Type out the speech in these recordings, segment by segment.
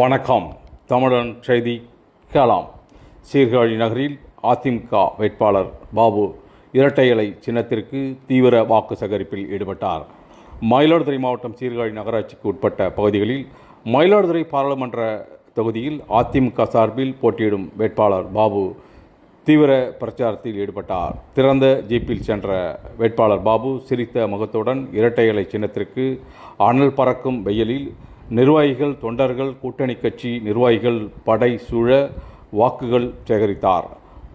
வணக்கம். தமிழன் செய்தி கேளாம். சீர்காழி நகரில் அதிமுக வேட்பாளர் பாபு இரட்டை இலை சின்னத்திற்கு தீவிர வாக்கு சேகரிப்பில் ஈடுபட்டார். மயிலாடுதுறை மாவட்டம் சீர்காழி நகராட்சிக்கு உட்பட்ட பகுதிகளில் மயிலாடுதுறை பாராளுமன்ற தொகுதியில் அதிமுக சார்பில் போட்டியிடும் வேட்பாளர் பாபு தீவிர பிரச்சாரத்தில் ஈடுபட்டார். திறந்த ஜீப்பில் சென்ற வேட்பாளர் பாபு சிரித்த முகத்துடன் இரட்டை இலை சின்னத்திற்கு அனல் பறக்கும் வெயிலில் நிர்வாகிகள், தொண்டர்கள், கூட்டணி கட்சி நிர்வாகிகள் படை சூழ வாக்குகள் சேகரித்தார்.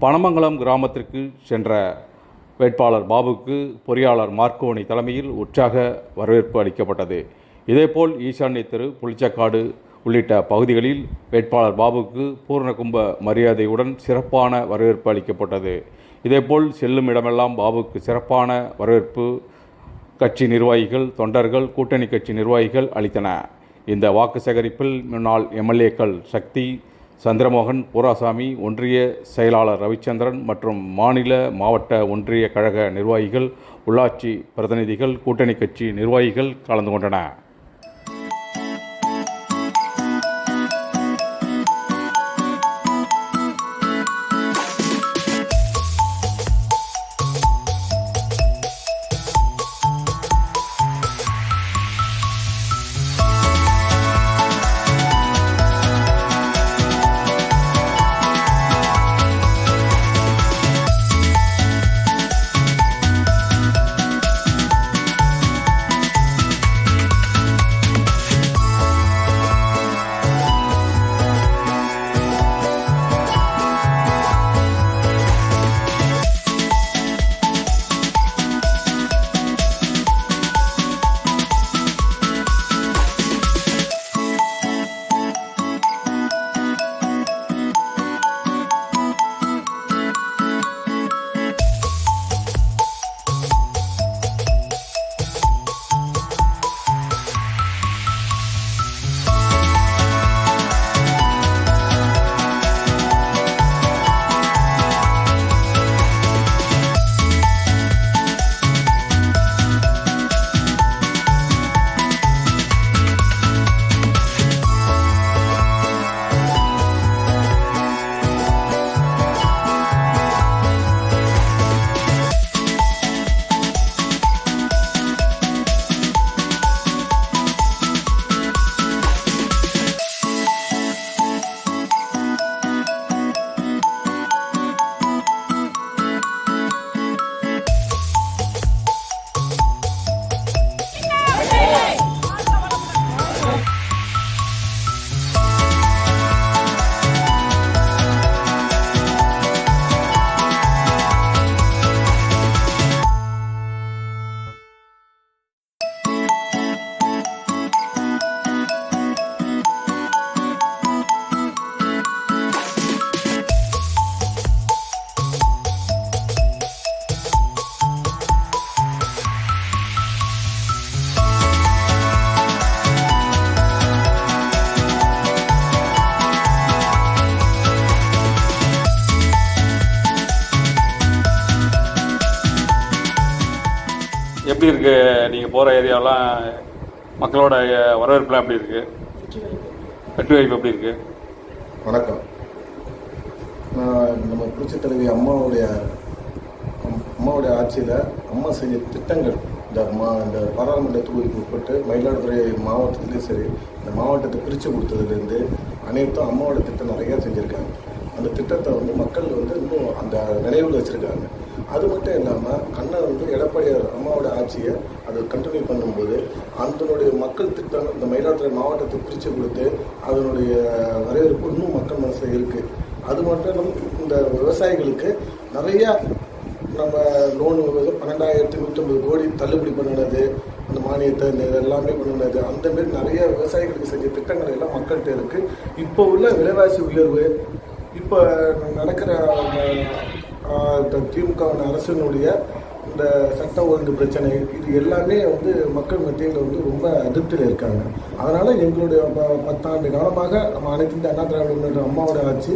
பனமங்கலம் கிராமத்திற்கு சென்ற வேட்பாளர் பாபுக்கு பொறியாளர் மார்க்கோனி தலைமையில் உற்சாக வரவேற்பு அளிக்கப்பட்டது. இதேபோல் ஈசான்ய தெரு, புளிச்சக்காடு உள்ளிட்ட பகுதிகளில் வேட்பாளர் பாபுக்கு பூர்ண கும்ப மரியாதையுடன் சிறப்பான வரவேற்பு அளிக்கப்பட்டது. இதேபோல் செல்லும் இடமெல்லாம் பாபுக்கு சிறப்பான வரவேற்பு கட்சி நிர்வாகிகள், தொண்டர்கள், கூட்டணி கட்சி நிர்வாகிகள் அளித்தன. இந்த வாக்கு சேகரிப்பில் முன்னாள் எம்எல்ஏக்கள் சக்தி, சந்திரமோகன், பூராசாமி, ஒன்றிய செயலாளர் ரவிச்சந்திரன் மற்றும் மாநில, மாவட்ட, ஒன்றிய கழக நிர்வாகிகள், உள்ளாட்சி பிரதிநிதிகள், கூட்டணி கட்சி நிர்வாகிகள் கலந்து கொண்டனர். எப்படி இருக்கு? நீங்கள் போகிற ஏரியாவெல்லாம் மக்களோட வரவேற்புலாம் எப்படி இருக்கு? வெற்றி வாய்ப்பு எப்படி இருக்கு? வணக்கம். நான் நம்ம புரட்சித் தலைவி அம்மாவுடைய ஆட்சியில் அம்மா செஞ்ச திட்டங்கள் இந்த பாராளுமன்ற தொகுதிக்கு உட்பட்டு மயிலாடுதுறை மாவட்டத்துலேயும் சரி, இந்த மாவட்டத்தை பிரித்து கொடுத்ததுலேருந்து அனைத்தும் அம்மாவோட திட்டம் நிறையா செஞ்சுருக்காங்க. அந்த திட்டத்தை மக்கள் இன்னும் அந்த நினைவில் வச்சுருக்காங்க. அது மட்டும் இல்லாமல் அண்ணன் எடப்பாடியார் அம்மாவோட ஆட்சியை அதை கண்டினியூ பண்ணும்போது அதனுடைய மக்கள் திட்டம் இந்த மயிலாடுதுறை மாவட்டத்தை பிரித்து கொடுத்து அதனுடைய வரவேற்பு இன்னும் மக்கள் மனசில் இருக்குது. அது மட்டும் இந்த விவசாயிகளுக்கு நிறையா நம்ம லோனு 12,150 கோடி தள்ளுபடி பண்ணினது, அந்த மானியத்தை எல்லாமே பண்ணினது, அந்தமாரி நிறைய விவசாயிகளுக்கு செஞ்ச திட்டங்கள் எல்லாம் மக்கள்கிட்ட இருக்குது. இப்போ உள்ள விலைவாசி உயர்வு, இப்போ நடக்கிற திமுக அரசினுடைய இந்த சட்ட ஒழுங்கு பிரச்சனை, இது எல்லாமே மக்கள் மத்தியில் ரொம்ப அதிருப்தியில் இருக்காங்க. அதனால் எங்களுடைய 10 ஆண்டு காலமாக நம்ம அனைத்து இந்திய அண்ணா திராவிட முன்னேற்ற அம்மாவோட ஆட்சி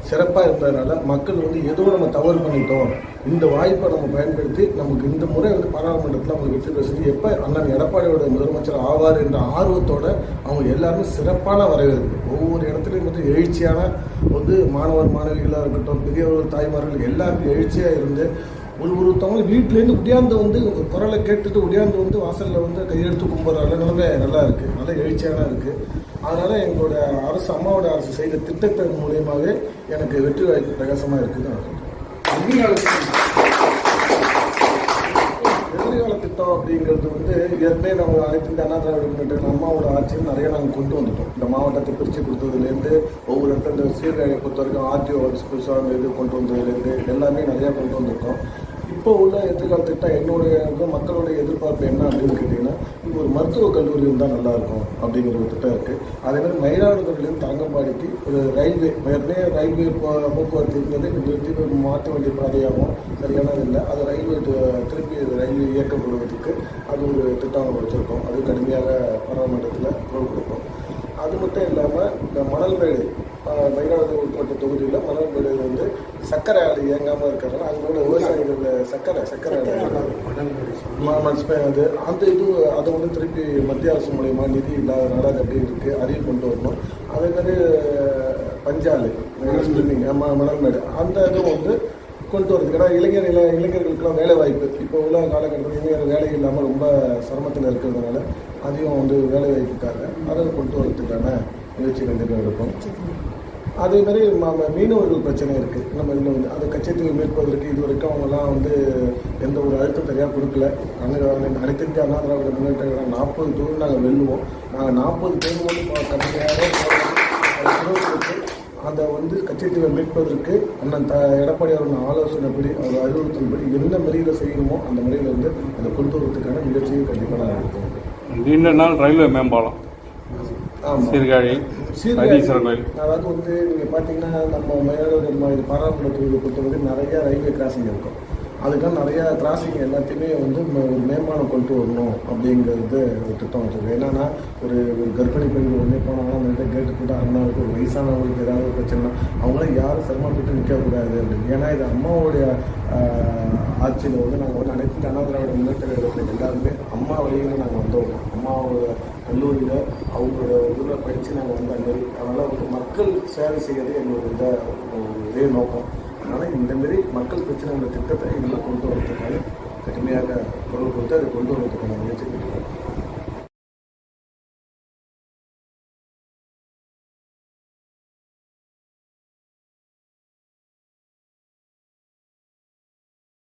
சிறப்பாக இருந்ததுனால மக்கள் வந்து ஏதோ நம்ம தவறு பண்ணிட்டோம், இந்த வாய்ப்பை நம்ம பயன்படுத்தி நமக்கு இந்த முறை வந்து பாராளுமன்றத்தில் அவங்க வெற்றி பேசுறது எப்போ அண்ணன் எடப்பாடியோட முதலமைச்சர் ஆவார் என்ற ஆர்வத்தோட அவங்க எல்லாருமே சிறப்பான வரவேற்பு. ஒவ்வொரு இடத்துலையும் வந்து எழுச்சியான வந்து மாணவர் மாணவிகளாக இருக்கட்டும், பெரியவர்கள் தாய்மார்கள் எல்லாருக்கும் எழுச்சியாக இருந்து ஒருத்தவங்க வீட்டிலேருந்து உடையாந்து வந்து குரலை கேட்டுட்டு உடையாந்து வந்து வாசலில் வந்து கையெழுத்து கும்பிட்ற நிலைமை நல்லா இருக்குது, நல்லா எழுச்சியான இருக்குது. அதனால் எங்களோட அரசு, அம்மாவோட அரசு செய்த திட்டத்தின் மூலியமாகவே எனக்கு வெற்றி வாய்ப்பு பிரகாசமாக இருக்குதுன்னு நான் சொல்கிறேன். எதிர்கால திட்டம் அப்படிங்கிறது வந்து ஏற்கனவே நம்ம அனைத்து இந்த அண்ணா திராவிட முன்னேற்ற அம்மாவோட ஆட்சியில் நிறைய நாங்கள் கொண்டு வந்துட்டோம். இந்த மாவட்டத்தை பிரித்து கொடுத்ததுலேருந்து ஒவ்வொரு இடத்துல இந்த சீர்காழியை பொறுத்த வரைக்கும் ஆர்டிஓ ஆஃபீஸ் புதுசாக இது கொண்டு வந்ததுலேருந்து எல்லாமே நிறையா கொண்டு வந்திருக்கோம். இப்போ உள்ள எதிர்கால திட்டம் என்னுடைய மக்களுடைய எதிர்பார்ப்பு என்ன அப்படின்னு கேட்டிங்கன்னா, இப்போ ஒரு மருத்துவக் கல்லூரி இருந்தால் நல்லாயிருக்கும் அப்படிங்கிற ஒரு திட்டம் இருக்குது. அதேமாதிரி மயிலாடுதுறையிலேருந்து தரங்கம்பாடிக்கு ஒரு ரயில்வே, ஏற்கனவே ரயில்வே போக்குவரத்து இருந்தது, நிறுத்தி மாற்ற வேண்டிய பாதையாகவும் சரியானது இல்லை. அது ரயில்வே திருப்பி ரயில்வே இயக்கப்படுவதற்கு அது ஒரு திட்டம் வச்சுருக்கோம். அது கடுமையாக பாராளுமன்றத்தில் குரல் கொடுப்போம். அது மட்டும் இல்லாமல் இந்த மணல்மேடு மயிலாடுதுறை உட்பட்ட தொகுதியில் மணல்மேடுகள் வந்து சர்க்கரை ஆலை இயங்காமல் இருக்கிறதுனால அங்கே விவசாயிகள் சர்க்கரை அது அந்த இது அதை வந்து திருப்பி மத்திய அரசு மூலயமா நிதி இல்லாதனால அது அப்படியே இருக்குது, அதையும் கொண்டு வரணும். அதேமாதிரி பஞ்சாலை மணல்மேடு அந்த இதுவும் வந்து கொண்டு வரதுக்கு, ஏன்னா இளைஞர்களுக்கெல்லாம் வேலை வாய்ப்பு இப்போ உள்ள காலகட்டத்தில் இளைஞர்கள் வேலை இல்லாமல் ரொம்ப சிரமத்தில் இருக்கிறதுனால அதையும் வந்து வேலை வாய்ப்புக்காக அதை கொண்டு வரதுக்கான முயற்சி கண்டிப்பாக எடுப்போம். அதேமாதிரி மீனவர்கள் பிரச்சனை இருக்குது. நம்ம இதில் வந்து அதை கச்சத்தீவை மீட்பதற்கு இது வரைக்கும் அவங்கெல்லாம் வந்து எந்த ஒரு அழுத்தம் சரியாக கொடுக்கல. அனைத்து இந்திய அண்ணா திராவிட முன்னேற்ற 40 தொகுதி நாங்கள் வெல்லுவோம். நாங்கள் 40 பேர் வந்து கடுமையாக அதை வந்து கச்சத்தீவை மீட்பதற்கு அண்ணன் எடப்பாடியாரோட ஆலோசனைப்படி அவர் அறிவுறுத்தின்படி எந்த முறையில் செய்யணுமோ அந்த முறையில் வந்து அதை கொண்டு வரதுக்கான முயற்சியை கண்டிப்பாக நான் எடுப்போம். நீண்ட நாள் ரயில்வே மேம்பாலம் சீர்காழி அதாவது வந்து நீங்கள் பார்த்தீங்கன்னா நம்ம மயிலாடுதுறை பாராளுமன்ற தொகுதியை பொறுத்தவரை நிறையா ரயில்வே கிராசிங் இருக்கும். அதுக்காக நிறையா கிராசிங் எல்லாத்தையுமே வந்து ஒரு மேம்பாலம் கொண்டு வரணும் அப்படிங்கிறது ஒரு திட்டம் வச்சுருக்கோம். என்னென்னா ஒரு கர்ப்பிணி பெண்கள் ஒன்றே போனாங்கன்னா அந்த இடத்துல கேட்டு கூட அண்ணாவுக்கு ஒரு வயசானவங்களுக்கு ஏதாவது பிரச்சனை அவங்களாம் யாரும் சிரமப்பட்டு நிற்கக்கூடாது அப்படின்னு. ஏன்னா இது அம்மாவுடைய ஆட்சியில் வந்து நாங்கள் வந்து அனைத்து அண்ணா திராவிட முன்னேற்ற கழகத்தில் எல்லாருமே அம்மா வழியில் நாங்கள் வந்தோம். அம்மாவோட கல்லூரியில் அவங்களோட இதில் படித்து நாங்கள் வந்து அந்த அதனால் வந்து மக்கள் சேவை செய்யறது எங்களோட இதே நோக்கம். அதனால் இந்தமாரி மக்கள் பிரச்சனை உள்ள திட்டத்தை எங்களை கொண்டு வரதுக்காக கடுமையாக குரல் கொடுத்து அதை கொண்டு வரதுக்கான முயற்சி பண்ணிக்கிறோம்.